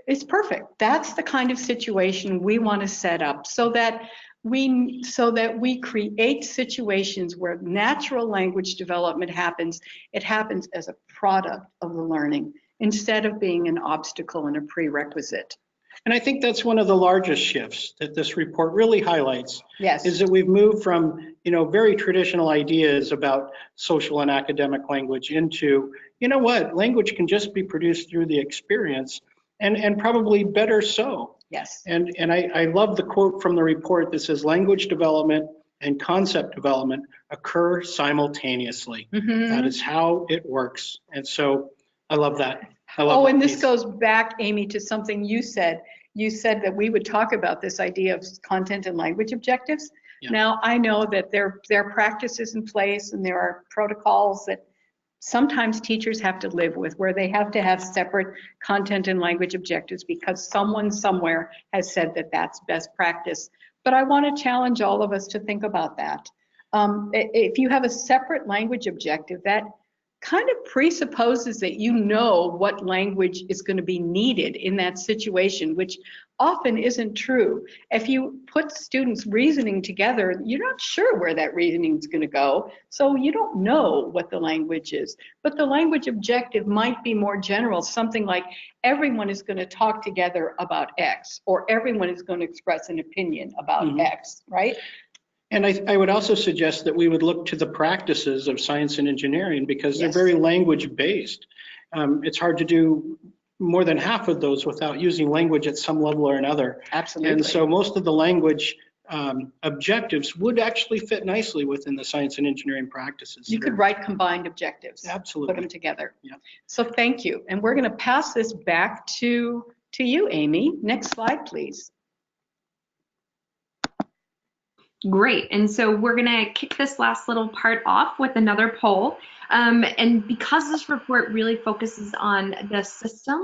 it's perfect. That's the kind of situation we want to set up so that we create situations where natural language development happens. It happens as a product of the learning instead of being an obstacle and a prerequisite. And I think that's one of the largest shifts that this report really highlights. Yes. Is that we've moved from, very traditional ideas about social and academic language into, language can just be produced through the experience, and probably better so. Yes. And I love the quote from the report that says language development and concept development occur simultaneously. Mm-hmm. That is how it works. And so I love that. And this goes back, Amy, to something you said. You said that we would talk about this idea of content and language objectives. Yeah. Now, I know that there are practices in place and there are protocols that sometimes teachers have to live with, where they have to have separate content and language objectives because someone somewhere has said that that's best practice. But I want to challenge all of us to think about that. If you have a separate language objective, that kind of presupposes that you know what language is going to be needed in that situation, which often isn't true. If you put students reasoning together, you're not sure where that reasoning is going to go, so you don't know what the language is. But the language objective might be more general, something like everyone is going to talk together about X, or everyone is going to express an opinion about X, right? And I would also suggest that we would look to the practices of science and engineering because they're very language based. It's hard to do more than half of those without using language at some level or another. Absolutely. And so most of the language objectives would actually fit nicely within the science and engineering practices. You could write combined objectives. Absolutely. Put them together. Yeah. So thank you. And we're going to pass this back to you, Amy. Next slide, please. Great. And so we're going to kick this last little part off with another poll. And because this report really focuses on the system,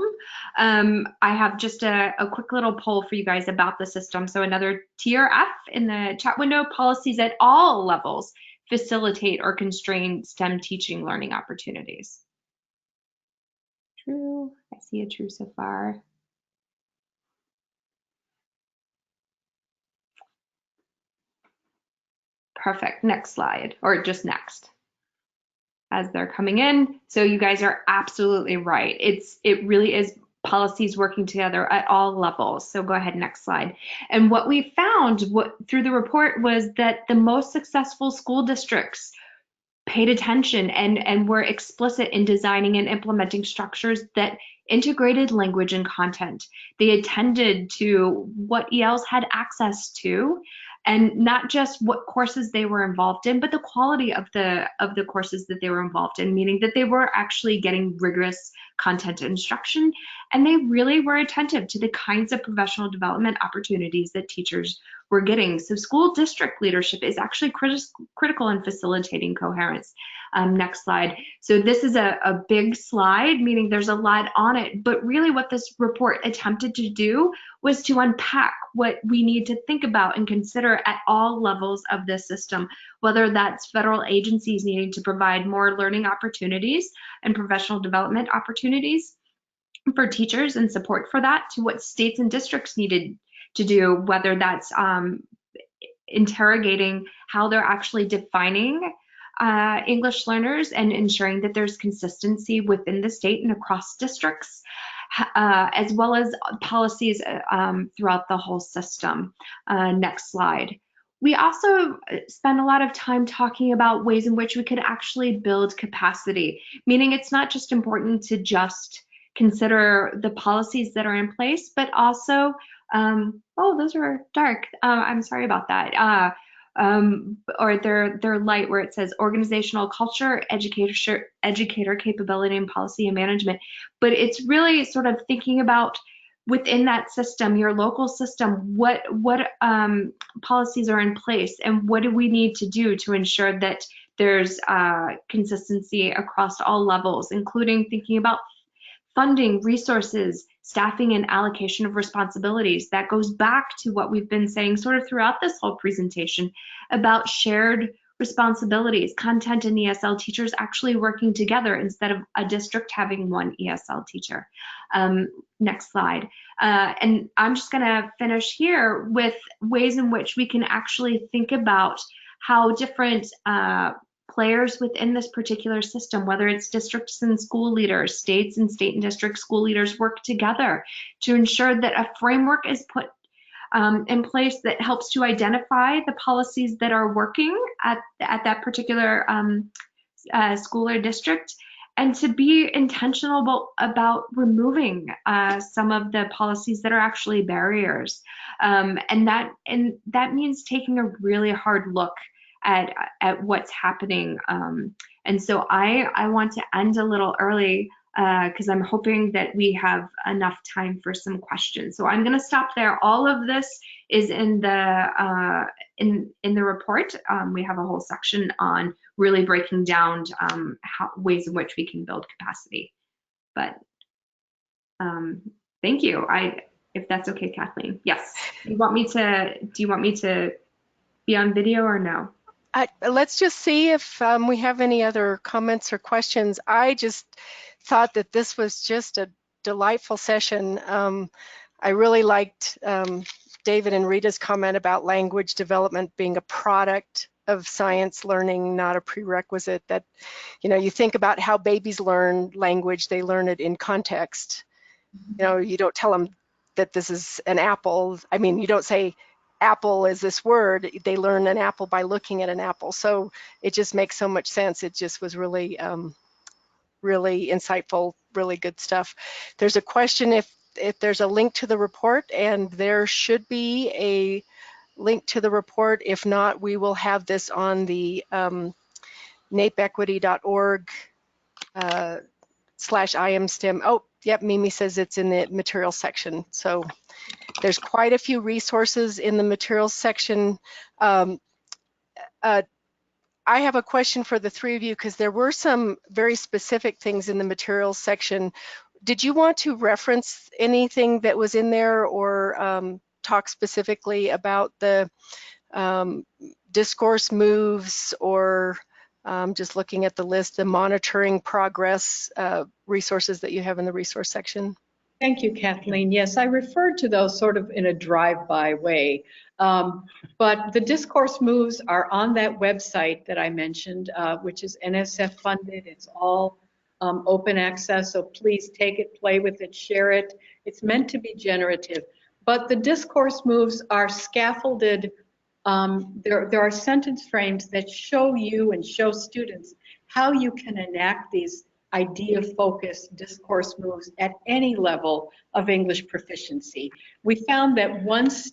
I have just a quick little poll for you guys about the system. So another T or F in the chat window: policies at all levels facilitate or constrain STEM teaching learning opportunities. True. I see a true so far. Perfect. Next slide, or just next, as they're coming in. So you guys are absolutely right. It really is policies working together at all levels. So go ahead, next slide. And what we found through the report was that the most successful school districts paid attention and were explicit in designing and implementing structures that integrated language and content. They attended to what ELs had access to, and not just what courses they were involved in, but the quality of the courses that they were involved in, meaning that they were actually getting rigorous content instruction, and they really were attentive to the kinds of professional development opportunities that teachers were getting. So school district leadership is actually critical in facilitating coherence. Next slide. So this is a big slide, meaning there's a lot on it, but really what this report attempted to do was to unpack what we need to think about and consider at all levels of the system, whether that's federal agencies needing to provide more learning opportunities and professional development opportunities for teachers and support for that, to what states and districts needed to do, whether that's interrogating how they're actually defining English learners and ensuring that there's consistency within the state and across districts, as well as policies throughout the whole system. Next slide. We also spend a lot of time talking about ways in which we could actually build capacity, meaning it's not just important to just consider the policies that are in place, but also, oh, those are dark. I'm sorry about that. Or they're light, where it says organizational culture, educator capability, and policy and management. But it's really sort of thinking about within that system, your local system, what policies are in place, and what do we need to do to ensure that there's consistency across all levels, including thinking about funding, resources, staffing, and allocation of responsibilities. That goes back to what we've been saying sort of throughout this whole presentation about shared responsibilities, content and ESL teachers actually working together instead of a district having one ESL teacher. Next slide. And I'm just gonna finish here with ways in which we can actually think about how different players within this particular system, whether it's districts and school leaders, states and state and district school leaders, work together to ensure that a framework is put in place that helps to identify the policies that are working at that particular school or district, and to be intentional about removing some of the policies that are actually barriers. And that means taking a really hard look at what's happening. And so I want to end a little early because I'm hoping that we have enough time for some questions. So I'm going to stop there. All of this is in the report. We have a whole section on really breaking down ways in which we can build capacity. But thank you. If that's okay, Kathleen. Yes. Do you want me to be on video or no? Let's just see if we have any other comments or questions. I just thought that this was just a delightful session. I really liked David and Rita's comment about language development being a product of science learning, not a prerequisite. That, you know, you think about how babies learn language, they learn it in context. You know, you don't tell them that this is an apple. I mean, you don't say, apple is this word. They learn an apple by looking at an apple. So it just makes so much sense. It just was really really insightful, really good stuff. There's a question if there's a link to the report, and there should be a link to the report. If not, we will have this on the napeequity.org /IMSTEM. Oh, yep, Mimi says it's in the materials section. So there's quite a few resources in the materials section. I have a question for the three of you, because there were some very specific things in the materials section. Did you want to reference anything that was in there, or talk specifically about the discourse moves, or just looking at the list, the monitoring progress resources that you have in the resource section? Thank you, Kathleen. Yes, I referred to those sort of in a drive-by way. But the discourse moves are on that website that I mentioned, which is NSF funded. It's all open access, so please take it, play with it, share it. It's meant to be generative. But the discourse moves are scaffolded. There are sentence frames that show you and show students how you can enact these idea-focused discourse moves at any level of English proficiency. We found that once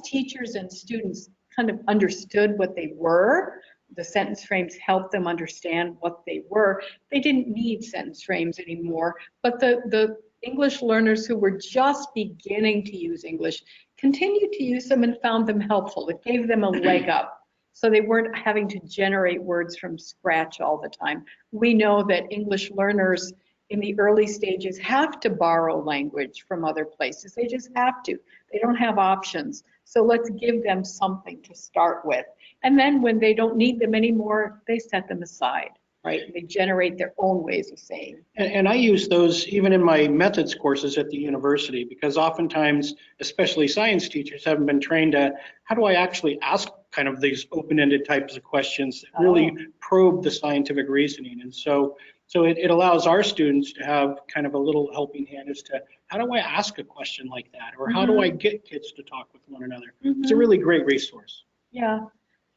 teachers and students kind of understood what they were, the sentence frames helped them understand what they were. They didn't need sentence frames anymore, but the English learners who were just beginning to use English continued to use them and found them helpful. It gave them a leg up. So they weren't having to generate words from scratch all the time. We know that English learners in the early stages have to borrow language from other places. They just have to. They don't have options. So let's give them something to start with. And then when they don't need them anymore, they set them aside, right? They generate their own ways of saying. And I use those even in my methods courses at the university, because oftentimes, especially science teachers, haven't been trained to, how do I actually ask kind of these open-ended types of questions that really probe the scientific reasoning. And so it allows our students to have kind of a little helping hand as to, how do I ask a question like that? Or how do I get kids to talk with one another? It's a really great resource. Yeah.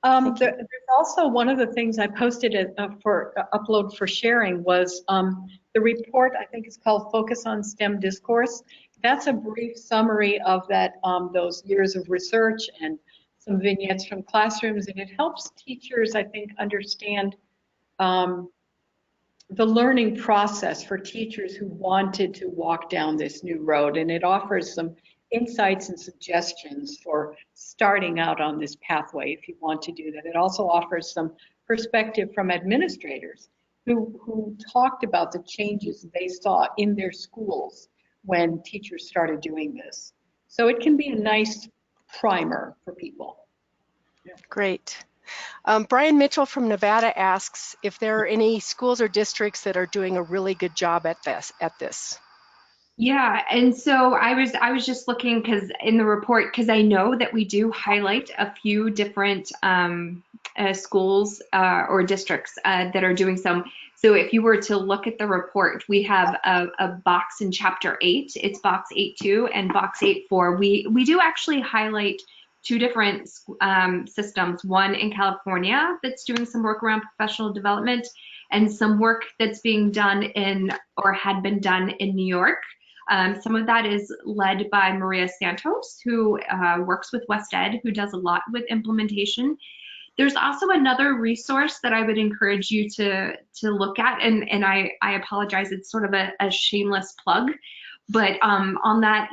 There's also one of the things I posted for upload for sharing was the report. I think it's called Focus on STEM Discourse. That's a brief summary of that those years of research and some vignettes from classrooms, and it helps teachers, I think, understand the learning process for teachers who wanted to walk down this new road, and it offers some insights and suggestions for starting out on this pathway if you want to do that. It also offers some perspective from administrators who talked about the changes they saw in their schools when teachers started doing this. So it can be a nice primer for people. Great. Brian Mitchell from Nevada asks if there are any schools or districts that are doing a really good job at this. Yeah, and so I was just looking because in the report, because I know that we do highlight a few different schools or districts that are doing some. So if you were to look at the report, we have a box in chapter 8. It's box 8.2 and box 8.4. We do actually highlight two different systems, one in California that's doing some work around professional development, and some work that's being done in or had been done in New York. Some of that is led by Maria Santos, who works with West Ed, who does a lot with implementation. There's also another resource that I would encourage you to look at, and I apologize, it's sort of a shameless plug, but on that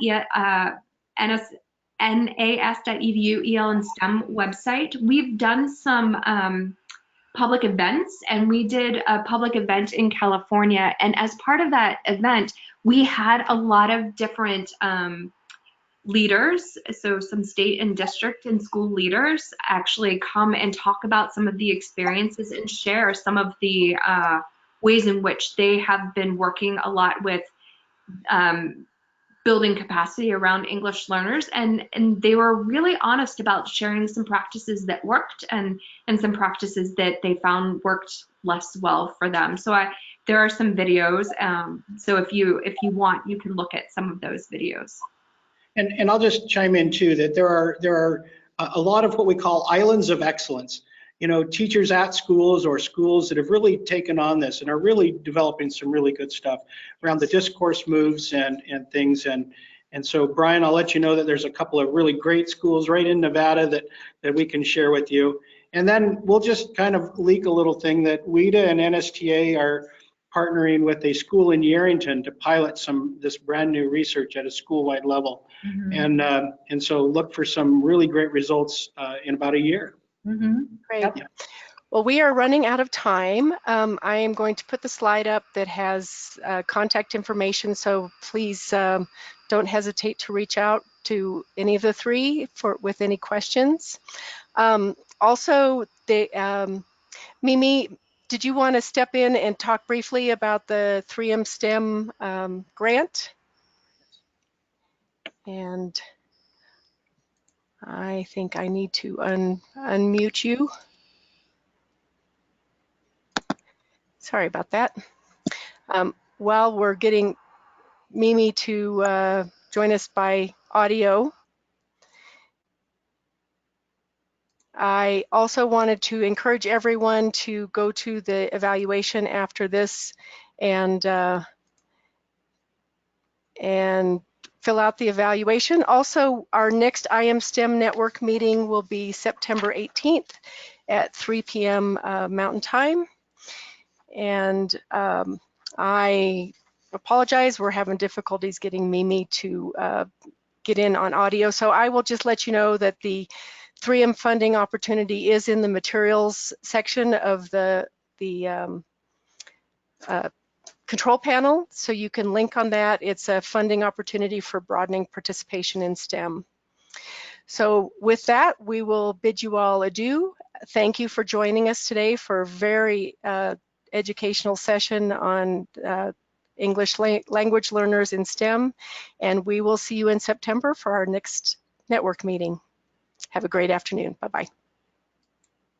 nas.edu EL and STEM website, we've done some public events, and we did a public event in California, and as part of that event, we had a lot of different leaders, so some state and district and school leaders actually come and talk about some of the experiences and share some of the ways in which they have been working a lot with building capacity around English learners, and they were really honest about sharing some practices that worked and some practices that they found worked less well for them. So there are some videos, so if you want, you can look at some of those videos. And I'll just chime in too that there are a lot of what we call islands of excellence. teachers at schools or schools that have really taken on this and are really developing some really good stuff around the discourse moves and things. And so, Brian, I'll let you know that there's a couple of really great schools right in Nevada that we can share with you. And then we'll just kind of leak a little thing that WIDA and NSTA are partnering with a school in Yerington to pilot this brand new research at a school-wide level. Mm-hmm. And so look for some really great results in about a year. Mm-hmm. Great. Yep. Well, we are running out of time. I am going to put the slide up that has contact information, so please don't hesitate to reach out to any of the three with any questions. Also, Mimi, did you want to step in and talk briefly about the 3M STEM grant? And I think I need to unmute you. Sorry about that. While we're getting Mimi to join us by audio, I also wanted to encourage everyone to go to the evaluation after this and fill out the evaluation. Also, our next IMSTEM network meeting will be September 18th at 3 p.m. Mountain Time. And I apologize, we're having difficulties getting Mimi to get in on audio. So I will just let you know that the 3M funding opportunity is in the materials section of the control panel, so you can link on that. It's a funding opportunity for broadening participation in STEM. So with that, we will bid you all adieu. Thank you for joining us today for a very educational session on English language learners in STEM, and we will see you in September for our next network meeting. Have a great afternoon. Bye-bye.